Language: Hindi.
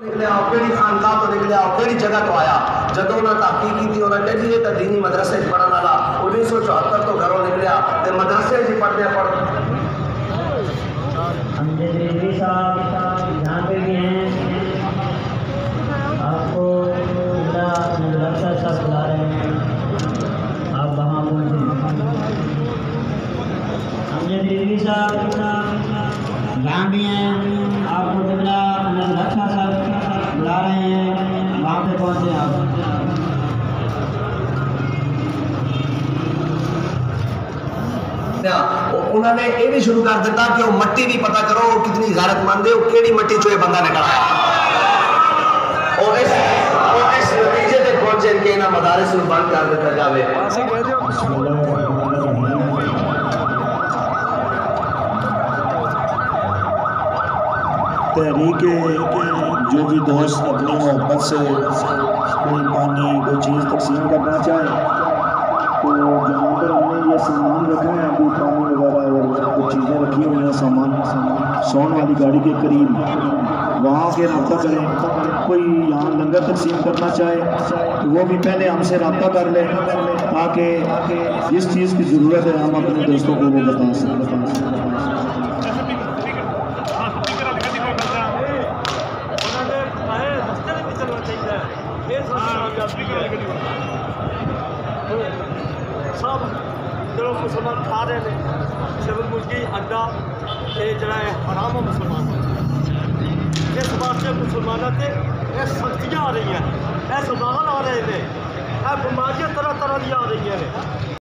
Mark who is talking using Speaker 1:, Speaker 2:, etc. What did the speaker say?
Speaker 1: निकलिया केड़ी खानकाह तो निकलिया केड़ी जगह तो आया जदों उन्हें तहकीक की उन्हें कही तो दीनी मदरसे पढ़ने वाला 1974 तो घरों निकलिया तो मदरसे पढ़ने पढ़
Speaker 2: यहाँ पे भी हैं आपको सब बुला रहे हैं आप वहाँ पहुँचे हमने साहब यहाँ भी हैं आपको बिगड़ा रक्षा सब बुला रहे हैं वहाँ पे पहुँचे आप
Speaker 1: उन्होंने ये भी शुरू कर दिता कि वो मट्टी भी पता करो कितनी गैरतमंद है, केड़ी मट्टी चो बंदा निकल आया और इस नतीजे तक पहुंचे कि ना मदारिस में बंद कर दिया जाए।
Speaker 3: तहरीक जो भी दोस्त अपनी मोहब्बत से कोई पानी कोई चीज़ तकसीम करना चाहे तो जहाँ पर हमने ये सामान रखा है अभी पानी वगैरह और कुछ चीज़ें रखी हुई हैं सामान सोन वाली गाड़ी के करीब वहाँ के रब्ता करें। कोई यहाँ लंगर तकसीम करना चाहे तो वो भी पहले हमसे रब्ता कर ले ताकि जिस चीज़ की ज़रूरत है हम अपने दोस्तों को वो बता सकें।
Speaker 4: सब जो मुसलमान खा रहे हैं शबल मुर्गी अंडा ये जरा हराम मुसलमान इस वास्ते मुसलमानों से सख्तियाँ आ रही हैं, सवाल आ रहे हैं, बीमारियाँ तरह तरह की आ रही हैं।